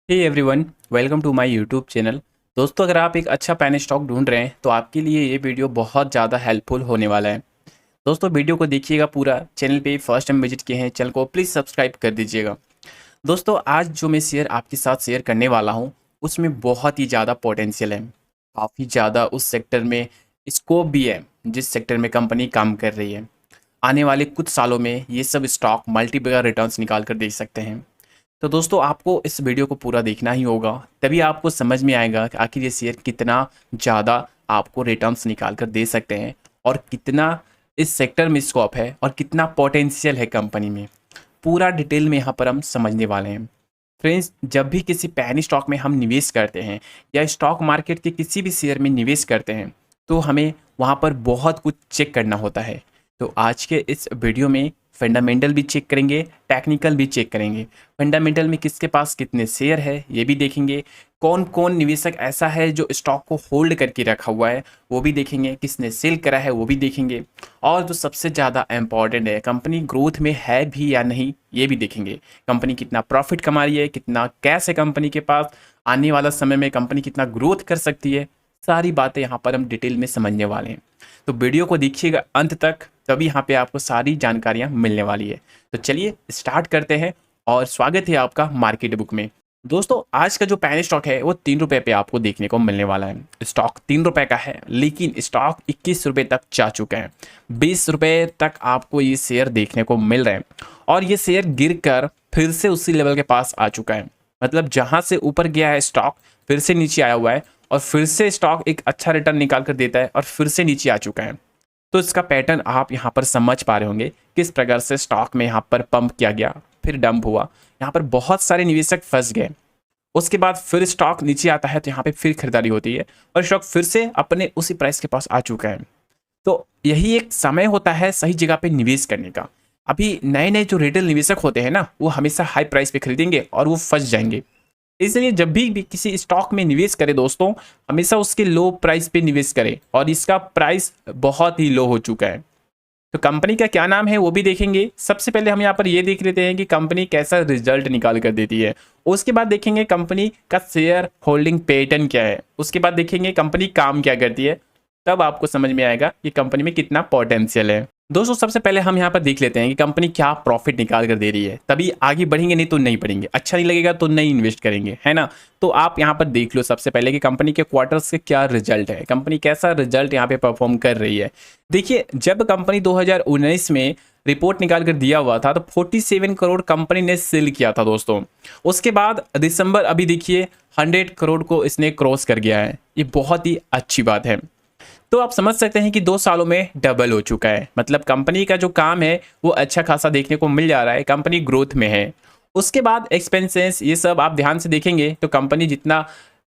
Hey everyone, welcome to my YouTube channel. दोस्तों, अगर आप एक अच्छा पेन स्टॉक ढूंढ रहे हैं तो आपके लिए ये वीडियो बहुत ज़्यादा हेल्पफुल होने वाला है। दोस्तों, वीडियो को देखिएगा पूरा। चैनल पे फर्स्ट टाइम विजिट किए हैं, चैनल को प्लीज़ सब्सक्राइब कर दीजिएगा। दोस्तों, आज जो मैं शेयर आपके साथ शेयर करने वाला हूँ उसमें बहुत ही ज़्यादा पोटेंशियल है। काफ़ी ज़्यादा उस सेक्टर में स्कोप भी है जिस सेक्टर में कंपनी काम कर रही है। आने वाले कुछ सालों में ये सब स्टॉक मल्टीपल रिटर्न्स निकाल कर दे सकते हैं। तो दोस्तों, आपको इस वीडियो को पूरा देखना ही होगा, तभी आपको समझ में आएगा कि आखिर ये शेयर कितना ज़्यादा आपको रिटर्न्स निकाल कर दे सकते हैं और कितना इस सेक्टर में स्कोप है और कितना पोटेंशियल है कंपनी में। पूरा डिटेल में यहाँ पर हम समझने वाले हैं। फ्रेंड्स, जब भी किसी पैनी स्टॉक में हम निवेश करते हैं या स्टॉक मार्केट के किसी भी शेयर में निवेश करते हैं तो हमें वहाँ पर बहुत कुछ चेक करना होता है। तो आज के इस वीडियो में फंडामेंटल भी चेक करेंगे, टेक्निकल भी चेक करेंगे। फंडामेंटल में किसके पास कितने शेयर है ये भी देखेंगे, कौन कौन निवेशक ऐसा है जो स्टॉक को होल्ड करके रखा हुआ है वो भी देखेंगे, किसने सेल करा है वो भी देखेंगे, और जो सबसे ज़्यादा इम्पॉर्टेंट है, कंपनी ग्रोथ में है भी या नहीं ये भी देखेंगे। कंपनी कितना प्रॉफिट कमा रही है, कितना कैश है कंपनी के पास, आने वाला समय में कंपनी कितना ग्रोथ कर सकती है, सारी बातें यहाँ पर हम डिटेल में समझने वाले हैं। तो वीडियो को देखिएगा अंत तक, तभी यहाँ पे आपको सारी जानकारियाँ मिलने वाली है। तो चलिए स्टार्ट करते हैं और स्वागत है आपका मार्केट बुक में। दोस्तों, आज का जो पैन स्टॉक है वो 3 रुपये पे आपको देखने को मिलने वाला है। स्टॉक 3 रुपये का है, लेकिन स्टॉक 21 रुपये तक जा चुका है। 20 रुपये तक आपको ये शेयर देखने को मिल रहे हैं और ये शेयर गिर कर फिर से उसी लेवल के पास आ चुका है। मतलब जहाँ से ऊपर गया है स्टॉक फिर से नीचे आया हुआ है और फिर से स्टॉक एक अच्छा रिटर्न निकाल कर देता है और फिर से नीचे आ चुका है। तो इसका पैटर्न आप यहाँ पर समझ पा रहे होंगे, किस प्रकार से स्टॉक में यहाँ पर पंप किया गया, फिर डंप हुआ, यहाँ पर बहुत सारे निवेशक फंस गए। उसके बाद फिर स्टॉक नीचे आता है तो यहाँ पे फिर खरीदारी होती है और स्टॉक फिर से अपने उसी प्राइस के पास आ चुका है। तो यही एक समय होता है सही जगह पे निवेश करने का। अभी नए नए जो रिटेल निवेशक होते हैं ना, वो हमेशा हाई प्राइस पे खरीदेंगे और वो फंस जाएंगे। इसलिए जब भी किसी स्टॉक में निवेश करें दोस्तों, हमेशा उसके लो प्राइस पे निवेश करें, और इसका प्राइस बहुत ही लो हो चुका है। तो कंपनी का क्या नाम है वो भी देखेंगे। सबसे पहले हम यहाँ पर ये देख लेते हैं कि कंपनी कैसा रिजल्ट निकाल कर देती है। उसके बाद देखेंगे कंपनी का शेयर होल्डिंग पैटर्न क्या है। उसके बाद देखेंगे कंपनी काम क्या करती है। तब आपको समझ में आएगा कि कंपनी में कितना पोटेंशियल है। दोस्तों, सबसे पहले हम यहाँ पर देख लेते हैं कि कंपनी क्या प्रॉफिट निकाल कर दे रही है, तभी आगे बढ़ेंगे, नहीं तो नहीं बढ़ेंगे। अच्छा नहीं लगेगा तो नहीं इन्वेस्ट करेंगे, है ना। तो आप यहाँ पर देख लो सबसे पहले कि कंपनी के क्वार्टर्स के क्या रिजल्ट है, कंपनी कैसा रिजल्ट यहाँ पे परफॉर्म कर रही है। देखिए, जब कंपनी 2019 में रिपोर्ट निकाल कर दिया हुआ था तो 47 करोड़ कंपनी ने सेल किया था दोस्तों। उसके बाद दिसंबर अभी देखिए 100 करोड़ को इसने क्रॉस कर गया है। ये बहुत ही अच्छी बात है। तो आप समझ सकते हैं कि 2 सालों में डबल हो चुका है। मतलब कंपनी का जो काम है वो अच्छा खासा देखने को मिल जा रहा है, कंपनी ग्रोथ में है। उसके बाद एक्सपेंसेस ये सब आप ध्यान से देखेंगे तो कंपनी जितना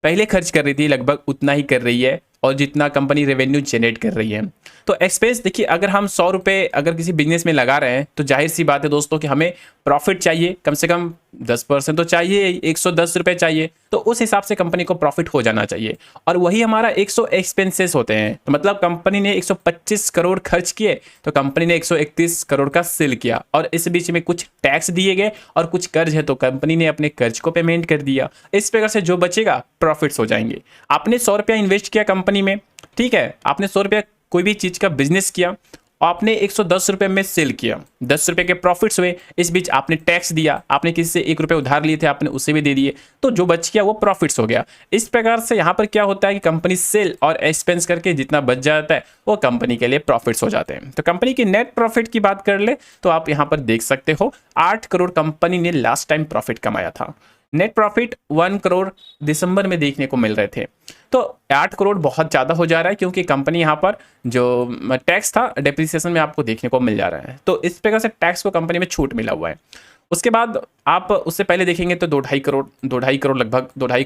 पहले खर्च कर रही थी लगभग उतना ही कर रही है, और जितना कंपनी रेवेन्यू जनरेट कर रही है। तो एक्सपेंस देखिए, अगर हम 100 रुपये अगर किसी बिजनेस में लगा रहे हैं तो जाहिर सी बात है दोस्तों कि हमें प्रॉफिट चाहिए, कम से कम 10% तो चाहिए, 110 रुपये चाहिए। तो उस हिसाब से कंपनी को प्रॉफिट हो जाना चाहिए, और वही हमारा 100 एक्सपेंसेस होते हैं। तो मतलब कंपनी ने 125 करोड़ खर्च किए तो कंपनी ने 131 करोड़ का सेल किया, और इस बीच में कुछ टैक्स दिए गए और कुछ कर्ज है तो कंपनी ने अपने कर्ज को पेमेंट कर दिया। इस प्रकार से जो बचेगा प्रॉफिट्स हो जाएंगे। आपने 100 रुपया इन्वेस्ट किया कंपनी में, ठीक है, आपने 100 रुपया कोई भी चीज़ का बिजनेस किया, आपने 110 रुपये में सेल किया, 10 रुपये के प्रॉफिट्स हुए। इस बीच आपने टैक्स दिया, आपने किसी से 1 रुपये उधार लिए थे, आपने उसे भी दे दिए, तो जो बच गया वो प्रॉफिट्स हो गया। इस प्रकार से यहाँ पर क्या होता है कि कंपनी सेल और एक्सपेंस करके जितना बच जाता है वो कंपनी के लिए प्रॉफिट्स हो जाते हैं। तो कंपनी की नेट प्रॉफिट की बात कर ले तो आप यहाँ पर देख सकते हो 8 करोड़ कंपनी ने लास्ट टाइम प्रॉफिट कमाया था। नेट प्रॉफिट 1 करोड़ दिसंबर में देखने को मिल रहे थे। तो 8 करोड़ बहुत ज़्यादा हो जा रहा है, क्योंकि कंपनी यहाँ पर जो टैक्स था डेप्रिसिएशन में आपको देखने को मिल जा रहा है। तो इस प्रकार से टैक्स को कंपनी में छूट मिला हुआ है। उसके बाद आप उससे पहले देखेंगे तो 2.5 करोड़ लगभग 2.5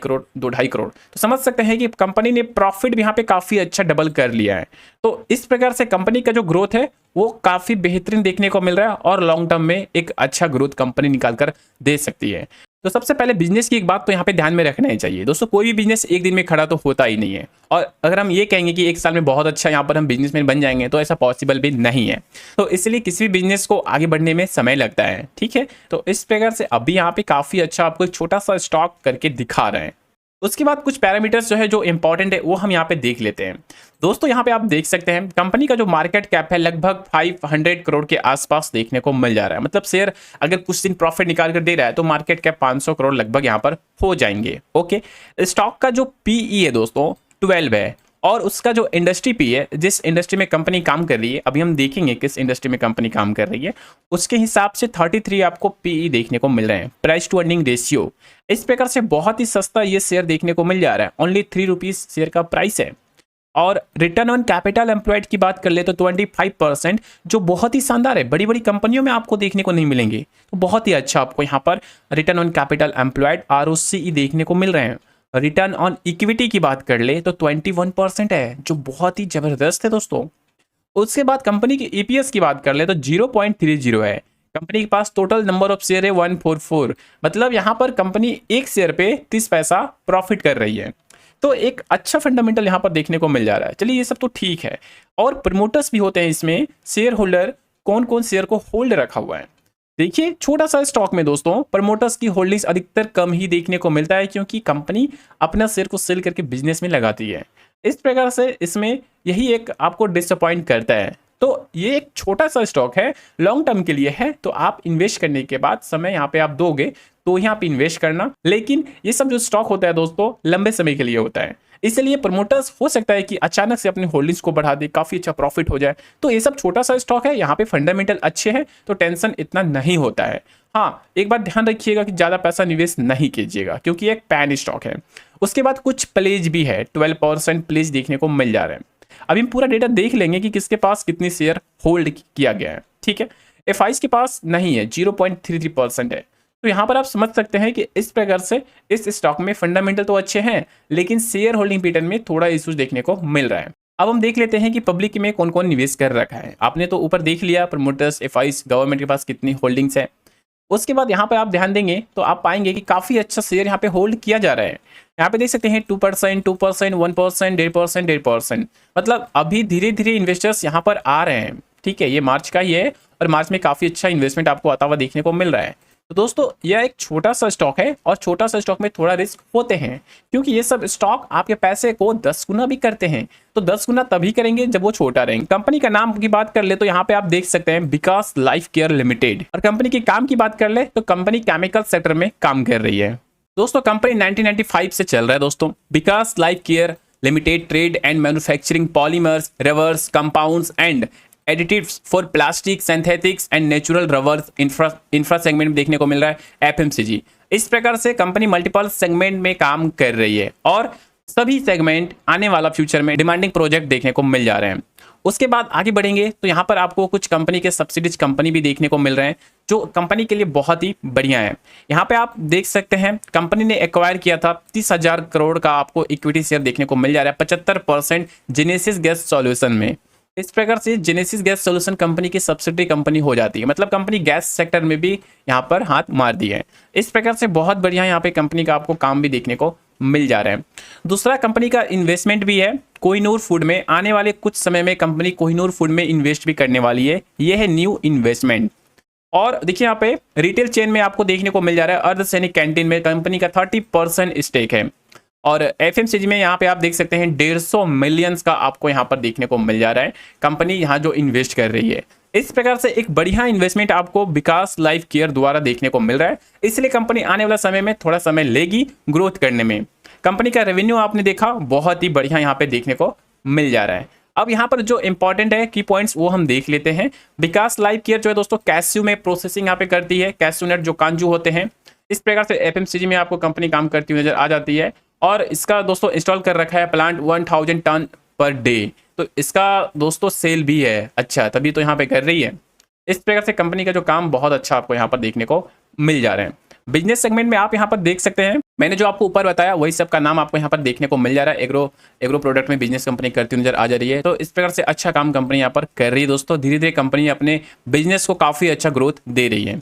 करोड़। तो समझ सकते हैं कि कंपनी ने प्रॉफिट भी यहाँ पे काफ़ी अच्छा डबल कर लिया है। तो इस प्रकार से कंपनी का जो ग्रोथ है वो काफ़ी बेहतरीन देखने को मिल रहा है, और लॉन्ग टर्म में एक अच्छा ग्रोथ कंपनी निकाल कर दे सकती है। तो सबसे पहले बिजनेस की एक बात तो यहाँ पे ध्यान में रखना ही चाहिए दोस्तों, कोई भी बिजनेस एक दिन में खड़ा तो होता ही नहीं है। और अगर हम ये कहेंगे कि एक साल में बहुत अच्छा यहाँ पर हम बिजनेसमैन बन जाएंगे, तो ऐसा पॉसिबल भी नहीं है। तो इसलिए किसी भी बिजनेस को आगे बढ़ने में समय लगता है, ठीक है। तो इस प्रकार से अभी यहाँ पे काफ़ी अच्छा आपको एक छोटा सा स्टॉक करके दिखा रहे हैं। उसके बाद कुछ पैरामीटर्स जो है जो इंपॉर्टेंट है वो हम यहाँ पे देख लेते हैं। दोस्तों यहाँ पे आप देख सकते हैं कंपनी का जो मार्केट कैप है लगभग 500 करोड़ के आसपास देखने को मिल जा रहा है। मतलब शेयर अगर कुछ दिन प्रॉफिट निकाल कर दे रहा है तो मार्केट कैप 500 करोड़ लगभग यहाँ पर हो जाएंगे। ओके, स्टॉक का जो पीई है दोस्तों 12 है, और उसका जो इंडस्ट्री पी है, जिस इंडस्ट्री में कंपनी काम कर रही है, अभी हम देखेंगे किस इंडस्ट्री में कंपनी काम कर रही है, उसके हिसाब से 33 आपको पीई देखने को मिल रहे हैं, प्राइस टू अर्निंग रेशियो। इस प्रकार से बहुत ही सस्ता ये शेयर देखने को मिल जा रहा है, ओनली 3 रुपीज शेयर का प्राइस है। और रिटर्न ऑन कैपिटल एम्प्लॉयड की बात कर ले तो 25%, जो बहुत ही शानदार है, बड़ी बड़ी कंपनियों में आपको देखने को नहीं मिलेंगे। तो बहुत ही अच्छा आपको यहाँ पर return on capital employed ROCE देखने को मिल रहे हैं। रिटर्न ऑन इक्विटी की बात कर ले तो 21% है, जो बहुत ही जबरदस्त है दोस्तों। उसके बाद कंपनी की EPS की बात कर ले तो 0.30 है। कंपनी के पास टोटल नंबर ऑफ शेयर है 144, मतलब यहां पर कंपनी एक शेयर पे 30 पैसा प्रॉफिट कर रही है। तो एक अच्छा फंडामेंटल यहां पर देखने को मिल जा रहा है। चलिए ये सब तो ठीक है, और प्रमोटर्स भी होते हैं इसमें। शेयर होल्डर कौन कौन शेयर को होल्ड रखा हुआ है, देखिए छोटा सा स्टॉक में दोस्तों प्रमोटर्स की होल्डिंग्स अधिकतर कम ही देखने को मिलता है, क्योंकि कंपनी अपना शेयर को सेल करके बिजनेस में लगाती है। इस प्रकार से इसमें यही एक आपको डिसअपॉइंट करता है। तो ये एक छोटा सा स्टॉक है, लॉन्ग टर्म के लिए है, तो आप इन्वेस्ट करने के बाद समय यहाँ पे आप दोगे तो यहाँ पे इन्वेस्ट करना। लेकिन ये सब जो स्टॉक होता है दोस्तों लंबे समय के लिए होता है, इसलिए प्रमोटर्स हो सकता है कि अचानक से अपनी होल्डिंग्स को बढ़ा दे, काफी अच्छा प्रॉफिट हो जाए। तो ये सब छोटा सा स्टॉक है, यहाँ पे फंडामेंटल अच्छे हैं तो टेंशन इतना नहीं होता है। हाँ, एक बात ध्यान रखिएगा कि ज्यादा पैसा निवेश नहीं कीजिएगा, क्योंकि एक पैन स्टॉक है। उसके बाद कुछ प्लेज भी है, 12% प्लेज देखने को मिल जा रहे हैं। अभी हम पूरा डेटा देख लेंगे कि किसके पास कितनी शेयर होल्ड किया गया है, ठीक है। FIs के पास नहीं है, 0.33% है। तो यहां पर आप समझ सकते हैं कि इस प्रकार से इस स्टॉक में फंडामेंटल तो अच्छे हैं, लेकिन शेयर होल्डिंग पैटर्न में थोड़ा इश्यूज देखने को मिल रहा है। अब हम देख लेते हैं कि पब्लिक में कौन कौन निवेश कर रखा है। आपने तो ऊपर देख लिया प्रमोटर्स, FIs, गवर्नमेंट के पास कितनी होल्डिंग्स है। उसके बाद यहाँ पे आप ध्यान देंगे तो आप पाएंगे कि काफी अच्छा शेयर यहाँ पे होल्ड किया जा रहा है। यहाँ पे देख सकते हैं 2%, 2%, 1%, 1.5%, 1.5%, मतलब अभी धीरे धीरे इन्वेस्टर्स यहाँ पर आ रहे हैं, ठीक है। ये मार्च का ही है, और मार्च में काफी अच्छा इन्वेस्टमेंट आपको आता हुआ देखने को मिल रहा है। तो दोस्तों यह एक छोटा सा स्टॉक है, और छोटा सा स्टॉक में थोड़ा रिस्क होते हैं, क्योंकि ये सब स्टॉक आपके पैसे को 10 गुना भी करते हैं। तो 10 गुना तभी करेंगे जब वो छोटा रहेंगे। कंपनी का नाम की बात कर ले तो यहाँ पे आप देख सकते हैं विकास लाइफ केयर लिमिटेड। और कंपनी के काम की बात कर ले तो कंपनी केमिकल सेक्टर में काम कर रही है। दोस्तों कंपनी 1995 से चल रहा है दोस्तों। Vikas life care limited trade and manufacturing polymers, rubbers, compounds and additives for plastic, synthetics and natural rubbers infra segment में देखने को मिल रहा है, FMCG। इस प्रकार से कंपनी मल्टीपल सेगमेंट में काम कर रही है, और सभी सेगमेंट आने वाला फ्यूचर में डिमांडिंग प्रोजेक्ट देखने को मिल जा रहे हैं। उसके बाद आगे बढ़ेंगे तो यहाँ पर आपको कुछ कंपनी के सब्सिडीज कंपनी भी देखने को मिल रहे हैं, जो कंपनी के लिए बहुत ही बढ़िया है। यहाँ पे आप देख सकते हैं कंपनी ने एक्वायर किया था 30,000 करोड़ का आपको इक्विटी शेयर देखने को मिल जा रहा है, 75% जेनेसिस गैस सॉल्यूशन में। इस प्रकार से जेनेसिस गैस सॉल्यूशन कंपनी की सब्सिडरी कंपनी हो जाती है, मतलब कंपनी गैस सेक्टर में भी यहाँ पर हाथ मार दी है। इस प्रकार से बहुत बढ़िया यहाँ पे कंपनी का आपको काम भी देखने को मिल जा रहा है। दूसरा कंपनी का इन्वेस्टमेंट भी है कोहिनूर फूड में। आने वाले कुछ समय में कंपनी कोहिनूर फूड में इन्वेस्ट भी करने वाली है, यह है न्यू इन्वेस्टमेंट। और देखिए यहाँ पे रिटेल चेन में आपको देखने को मिल जा रहा है अर्ध सैनिक कैंटीन में कंपनी का 30% स्टेक है। और FMCG में यहाँ पे आप देख सकते हैं 150 मिलियंस का आपको यहाँ पर देखने को मिल जा रहा है, कंपनी यहाँ जो इन्वेस्ट कर रही है। इस प्रकार से एक बढ़िया इन्वेस्टमेंट आपको विकास लाइफ केयर द्वारा देखने को मिल रहा है, इसलिए कंपनी आने वाला समय में थोड़ा समय लेगी ग्रोथ करने में। कंपनी का रेवेन्यू आपने देखा बहुत ही बढ़िया यहाँ पे देखने को मिल जा रहा है। अब यहाँ पर जो इंपॉर्टेंट है की पॉइंट्स वो हम देख लेते हैं। विकास लाइफ केयर जो है दोस्तों कैस्यू में प्रोसेसिंग यहाँ पे करती है, कैस्यू नट जो कांजू होते हैं। इस प्रकार से FMCG में आपको कंपनी काम करती हुई नजर आ जाती है, और इसका दोस्तों इंस्टॉल कर रखा है प्लांट 1000 टन पर डे। तो इसका दोस्तों सेल भी है, अच्छा तभी तो यहाँ पे कर रही है। इस प्रकार से कंपनी का जो काम बहुत अच्छा आपको यहाँ पर देखने को मिल जा रहे हैं। बिजनेस सेगमेंट में आप यहाँ पर देख सकते हैं, मैंने जो आपको ऊपर बताया वही सब का नाम आपको यहाँ पर देखने को मिल जा रहा है। एग्रो प्रोडक्ट में बिजनेस कंपनी करती हुई नजर आ जा रही है। तो इस प्रकार से अच्छा काम कंपनी यहाँ पर कर रही है दोस्तों। धीरे धीरे कंपनी अपने बिजनेस को काफी अच्छा ग्रोथ दे रही है।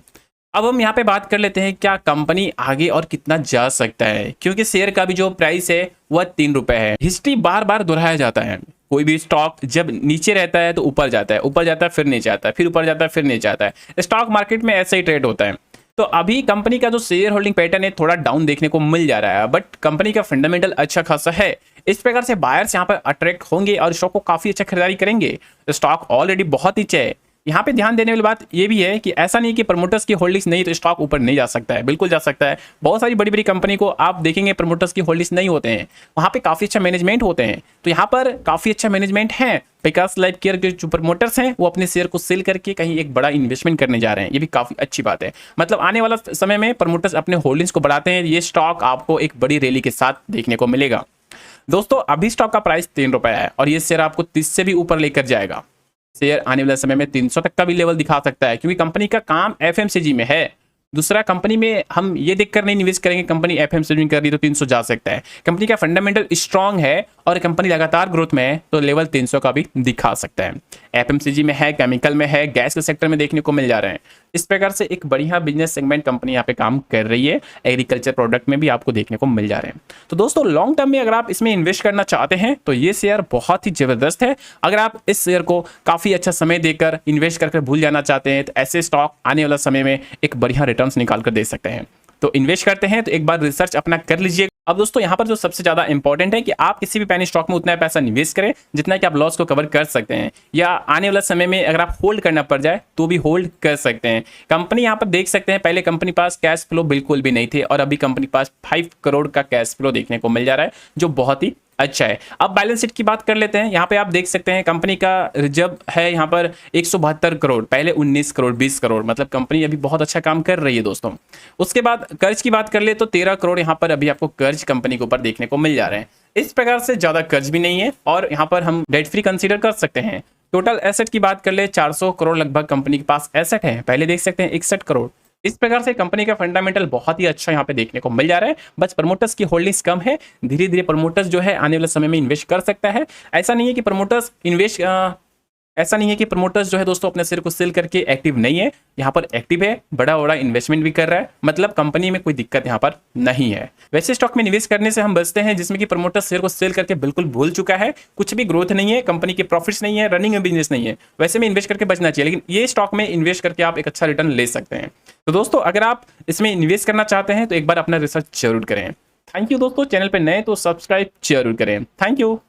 अब हम यहाँ पे बात कर लेते हैं क्या कंपनी आगे और कितना जा सकता है, क्योंकि शेयर का भी जो प्राइस है वह 3 रुपए है। हिस्ट्री बार बार दोहराया जाता है, कोई भी स्टॉक जब नीचे रहता है तो ऊपर जाता है, ऊपर जाता है फिर नीचे आता है, फिर ऊपर जाता है फिर नीचे आता है। स्टॉक मार्केट में ऐसा ही ट्रेड होता है। तो अभी कंपनी का जो शेयर होल्डिंग पैटर्न है थोड़ा डाउन देखने को मिल जा रहा है, बट कंपनी का फंडामेंटल अच्छा खासा है। इस प्रकार से बायर्स यहाँ पर अट्रैक्ट होंगे और स्टॉक को काफी अच्छा खरीदारी करेंगे। स्टॉक ऑलरेडी बहुत नीचे है। यहाँ पे ध्यान देने वाली बात ये भी है कि ऐसा नहीं कि प्रमोटर्स की होल्डिंग्स नहीं तो स्टॉक ऊपर नहीं जा सकता है, बिल्कुल जा सकता है। बहुत सारी बड़ी बड़ी कंपनी को आप देखेंगे प्रमोटर्स की होल्डिंग्स नहीं होते हैं, वहाँ पे काफी अच्छा मैनेजमेंट होते हैं। तो यहाँ पर काफी अच्छा मैनेजमेंट है। विकास लाइफ केयर के जो प्रमोटर्स हैं वो अपने शेयर को सेल करके कहीं एक बड़ा इन्वेस्टमेंट करने जा रहे हैं, ये भी काफी अच्छी बात है। मतलब आने वाला समय में प्रमोटर्स अपने होल्डिंग्स को बढ़ाते हैं, ये स्टॉक आपको एक बड़ी रैली के साथ देखने को मिलेगा। दोस्तों अभी स्टॉक का प्राइस 3 रुपए है और ये शेयर आपको 30 से भी ऊपर लेकर जाएगा। शेयर आने वाले समय में 300 तक का भी लेवल दिखा सकता है, क्योंकि कंपनी का काम एफएमसीजी में है। दूसरा, कंपनी में हम ये देखकर नहीं निवेश करेंगे कंपनी एफएमसीजी में कर रही तो 300 जा सकता है। कंपनी का फंडामेंटल स्ट्रांग है और कंपनी लगातार ग्रोथ में है तो लेवल 300 का भी दिखा सकता है। एफएमसीजी में है, केमिकल में है, गैस के सेक्टर में देखने को मिल जा रहे हैं। इस प्रकार से एक बढ़िया बिजनेस सेगमेंट कंपनी यहाँ पे काम कर रही है। एग्रीकल्चर प्रोडक्ट में भी आपको देखने को मिल जा रहे हैं। तो दोस्तों लॉन्ग टर्म में अगर आप इसमें इन्वेस्ट करना चाहते हैं तो ये शेयर बहुत ही जबरदस्त है। अगर आप इस शेयर को काफी अच्छा समय देकर इन्वेस्ट करके भूल जाना चाहते हैं तो ऐसे स्टॉक आने वाला समय में एक बढ़िया रिटर्न निकाल कर दे सकते हैं। तो इन्वेस्ट करते हैं तो एक बार रिसर्च अपना कर लीजिए। अब दोस्तों यहाँ पर जो सबसे ज्यादा इंपॉर्टेंट है कि आप किसी भी पेनी स्टॉक में उतना पैसा निवेश करें जितना कि आप लॉस को कवर कर सकते हैं, या आने वाला समय में अगर आप होल्ड करना पड़ जाए तो भी होल्ड कर सकते हैं। कंपनी यहाँ पर देख सकते हैं पहले कंपनी पास कैश फ्लो बिल्कुल भी नहीं थे और अभी कंपनी पास 5 करोड़ का कैश फ्लो देखने को मिल जा रहा है, जो बहुत ही अच्छा है। अब बैलेंस शीट की बात कर लेते हैं। यहाँ पे आप देख सकते हैं कंपनी का रिजर्व है यहाँ पर 172 करोड़, पहले 19 करोड़, 20 करोड़, मतलब कंपनी अभी बहुत अच्छा काम कर रही है दोस्तों। उसके बाद कर्ज की बात कर ले तो 13 करोड़ यहाँ पर अभी आपको कर्ज कंपनी के ऊपर देखने को मिल जा रहे हैं। इस प्रकार से ज्यादा कर्ज भी नहीं है और यहाँ पर हम डेट फ्री कंसीडर कर सकते हैं। टोटल एसेट की बात कर ले 400 करोड़ लगभग कंपनी के पास एसेट है, पहले देख सकते हैं 61 करोड़। इस प्रकार से कंपनी का फंडामेंटल बहुत ही अच्छा यहाँ पे देखने को मिल जा रहा है। बस प्रमोटर्स की होल्डिंग्स कम है, धीरे धीरे प्रमोटर्स जो है आने वाले समय में इन्वेस्ट कर सकता है। ऐसा नहीं है कि प्रमोटर्स जो है दोस्तों अपने शेयर को सेल करके एक्टिव नहीं है, यहाँ पर एक्टिव है, बड़ा बड़ा इन्वेस्टमेंट भी कर रहा है, मतलब कंपनी में कोई दिक्कत यहाँ पर नहीं है। वैसे स्टॉक में निवेश करने से हम बचते हैं जिसमें कि प्रमोटर्स शेयर को सेल करके बिल्कुल भूल चुका है, कुछ भी ग्रोथ नहीं है, कंपनी के प्रॉफिट्स नहीं है, रनिंग बिजनेस नहीं है, वैसे में इन्वेस्ट करके बचना चाहिए। लेकिन ये स्टॉक में इन्वेस्ट करके आप एक अच्छा रिटर्न ले सकते हैं। तो दोस्तों अगर आप इसमें इन्वेस्ट करना चाहते हैं तो एक बार अपना रिसर्च जरूर करें। थैंक यू दोस्तों, चैनल पर नए तो सब्सक्राइब जरूर करें। Thank you.